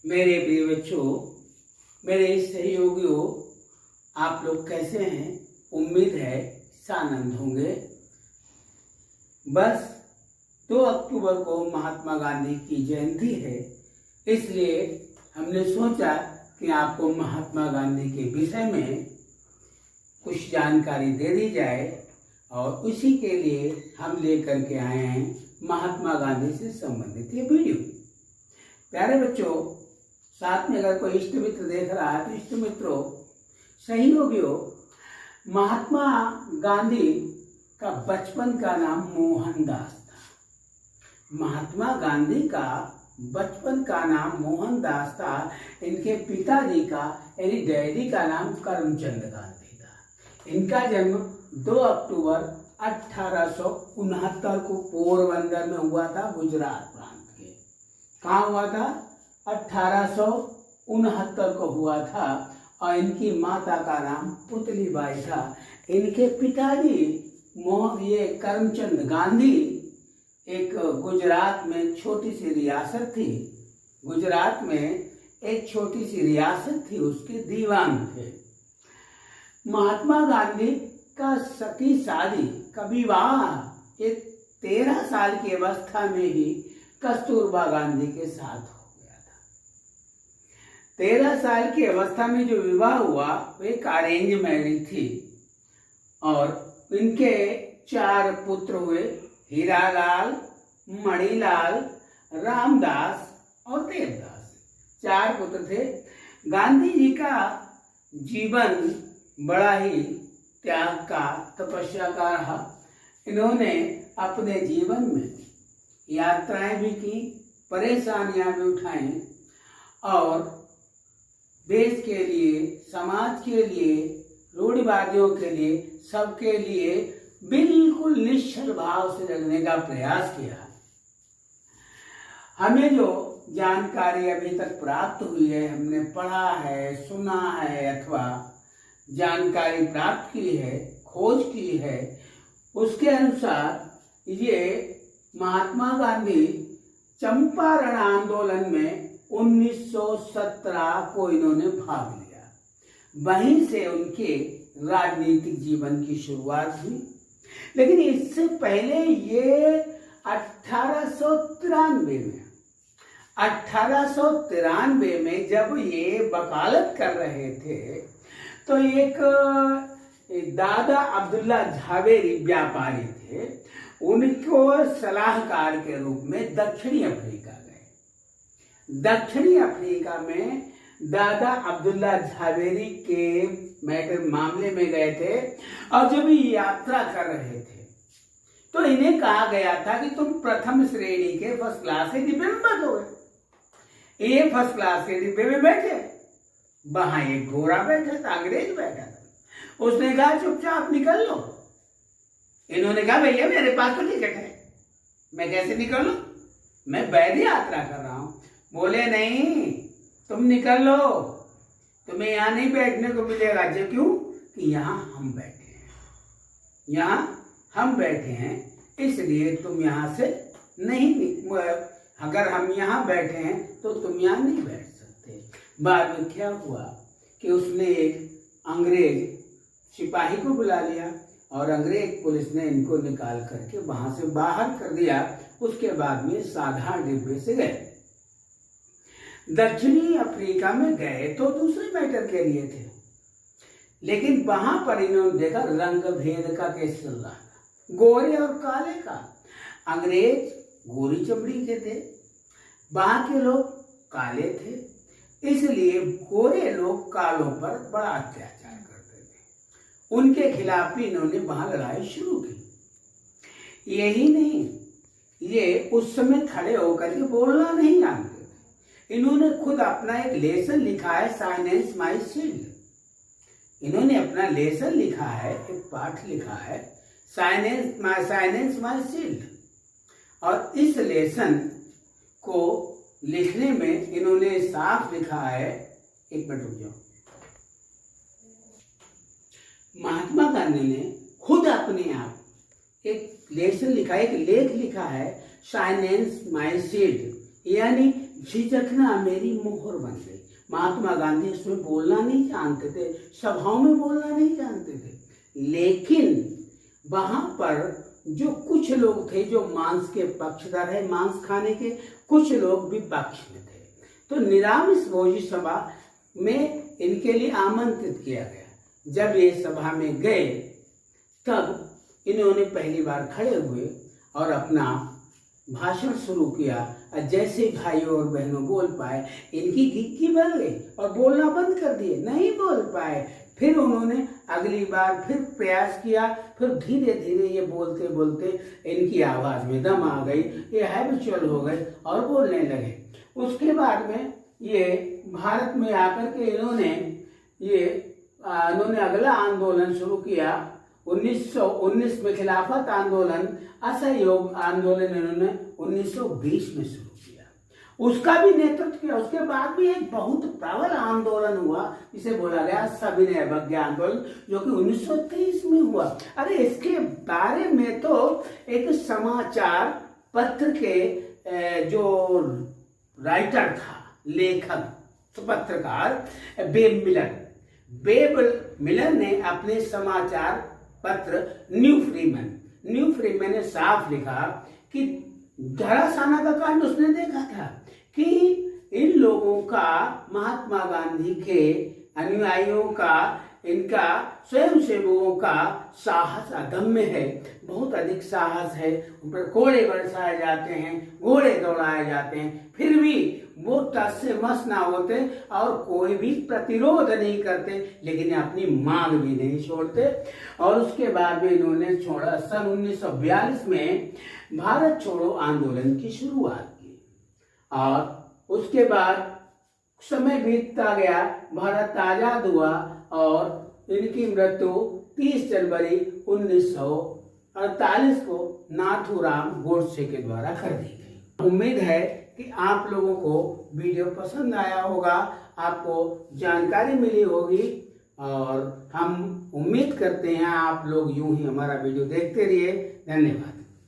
मेरे प्रिय बच्चों, मेरे सहयोगियों, आप लोग कैसे हैं? उम्मीद है सानंद होंगे। बस 2 अक्टूबर को महात्मा गांधी की जयंती है, इसलिए हमने सोचा कि आपको महात्मा गांधी के विषय में कुछ जानकारी दे दी जाए और उसी के लिए हम लेकर के आए हैं महात्मा गांधी से संबंधित ये वीडियो। प्यारे बच्चों, साथ में अगर कोई इष्ट मित्र देख रहा है तो इष्ट मित्रों, सहयोगियों, महात्मा गांधी का बचपन का नाम मोहनदास था। महात्मा गांधी का बचपन का नाम मोहनदास था। इनके पिताजी का यानी डैडी का नाम करमचंद गांधी था। इनका जन्म 2 अक्टूबर 1869 को पोरबंदर में हुआ था, गुजरात प्रांत के। कहाँ हुआ था? 1869 को हुआ था। और इनकी माता का नाम पुतलीबाई था। इनके पिताजी ये करमचंद गांधी एक गुजरात में छोटी सी रियासत थी। गुजरात में एक छोटी सी रियासत थी, उसके दीवान थे। महात्मा गांधी का सती शादी का विवाह एक 13 साल की अवस्था में ही कस्तूरबा गांधी के साथ हो गया था। 13 साल की अवस्था में जो विवाह हुआ वो एक अरेंज मैरिज थी और इनके 4 पुत्र हुए, हीरालाल, मणिलाल, रामदास और देवदास। 4 पुत्र थे। गांधी जी का जीवन बड़ा ही त्याग का, तपस्या का रहा। इन्होंने अपने जीवन में यात्राएं भी की, परेशानियां भी उठाई और देश के लिए, समाज के लिए, रूढ़िवादियों के लिए, सबके लिए बिल्कुल निश्चल भाव से लगने का प्रयास किया। हमें जो जानकारी अभी तक प्राप्त हुई है, हमने पढ़ा है, सुना है अथवा जानकारी प्राप्त की है, खोज की है, उसके अनुसार ये महात्मा गांधी चंपारण आंदोलन में 1917 को इन्होंने भाग लिया। वहीं से उनके राजनीतिक जीवन की शुरुआत हुई। लेकिन इससे पहले ये 1893 में जब ये वकालत कर रहे थे तो एक दादा अब्दुल्ला झावेरी व्यापारी थे, उनको सलाहकार के रूप में दक्षिणी अफ्रीका गए। दक्षिणी अफ्रीका में दादा अब्दुल्ला झावेरी के मामले में गए थे और जब ये यात्रा कर रहे थे तो इन्हें कहा गया था कि तुम प्रथम श्रेणी के फर्स्ट क्लास के डिब्बे में बैठोगे। ये फर्स्ट क्लास के डिब्बे में बैठे, वहां एक गोरा बैठा था, अंग्रेज बैठा था। उसने कहा चुपचाप निकल लो। इन्होंने कहा भैया मेरे पास तो टिकट है, मैं कैसे निकल लूं, मैं वैध यात्रा कर रहा हूं। बोले नहीं, तुम निकल लो, तुम्हें यहां नहीं बैठने को मिलेगा। जो क्यों कि यहां हम बैठे हैं, यहां हम बैठे हैं, इसलिए तुम यहां से नहीं, अगर हम यहां बैठे हैं तो तुम यहां नहीं बैठ सकते। बाद में क्या हुआ कि उसने एक अंग्रेज सिपाही को बुला लिया और अंग्रेज पुलिस ने इनको निकाल करके वहां से बाहर कर दिया। उसके बाद में साधारण डिब्बे से गए। दक्षिणी अफ्रीका में गए तो दूसरे मैटर के लिए थे, लेकिन वहां पर इन्होंने देखा रंग भेद का केस चल रहा था, गोरे और काले का। अंग्रेज गोरी चमड़ी के थे, वहां के लोग काले थे, इसलिए गोरे लोग कालों पर बड़ा अत्याचार करते थे। उनके खिलाफ भी इन्होंने वहां लड़ाई शुरू की। यही नहीं, ये उस समय खड़े होकर के बोलना नहीं जानते थे। इन्होंने खुद अपना एक लेसन लिखा है, साइलेंस माय शील्ड। इन्होंने अपना लेसन लिखा है, एक पाठ लिखा है, साइलेंस माय शील्ड। और इस लेसन को लिखने में इन्होंने साफ लिखा है, एक मिनट रुक जाओ। महात्मा गांधी ने खुद अपने आप एक लेसन लिखा है, एक लेख लिखा है, साइलेंस माय शील्ड, यानी झिझकना मेरी मोहर बन गई। महात्मा गांधी उसमें बोलना नहीं जानते थे, सभाओं में बोलना नहीं जानते थे, लेकिन वहां पर जो कुछ लोग थे जो मांस के पक्षधर है, मांस खाने के, कुछ लोग भी पक्ष में थे, तो निरामिष भोजी सभा में इनके लिए आमंत्रित किया गया। जब ये सभा में गए तब इन्होंने पहली बार खड़े हुए और अपना भाषण शुरू किया। जैसे भाइयों और बहनों बोल पाए, इनकी गिक्की बढ़ गई और बोलना बंद कर दिए, नहीं बोल पाए। फिर उन्होंने अगली बार फिर प्रयास किया, फिर धीरे धीरे ये बोलते बोलते इनकी आवाज में दम आ गई, ये हैबिचुअल हो गए और बोलने लगे। उसके बाद में ये भारत में आकर के इन्होंने अगला आंदोलन शुरू किया। 1919 में खिलाफत आंदोलन, असहयोग आंदोलन इन्होंने 1920 में शुरू किया, उसका भी नेतृत्व किया। उसके बाद भी एक बहुत प्रबल आंदोलन हुआ, इसे बोला गया सविनय अवज्ञा आंदोलन, जो कि 1930 में हुआ। अरे इसके बारे में तो एक समाचार पत्र के जो राइटर था, लेखक पत्रकार बेब मिलर ने अपने समाचार पत्र न्यू फ्रीमैन ने साफ लिखा कि धरासाना का कांड उसने देखा था कि इन लोगों का, महात्मा गांधी के अनुयायियों का, इनका स्वयंसेवकों का साहस अदम्य है, बहुत अधिक साहस है। उन पर कोड़े बरसाए जाते हैं, घोड़े दौड़ाए जाते हैं, फिर भी वो टस से मस ना होते और कोई भी प्रतिरोध नहीं करते, लेकिन अपनी मांग भी नहीं छोड़ते। और उसके बाद में इन्होंने छोड़ा, सन 1942 में भारत छोड़ो आंदोलन की शुरुआत की और उसके बाद समय बीतता गया, भारत आजाद हुआ और इनकी मृत्यु 30 जनवरी 1948 को नाथूराम गोडसे के द्वारा कर दी गई। उम्मीद है कि आप लोगों को वीडियो पसंद आया होगा, आपको जानकारी मिली होगी और हम उम्मीद करते हैं आप लोग यूं ही हमारा वीडियो देखते रहिए। धन्यवाद।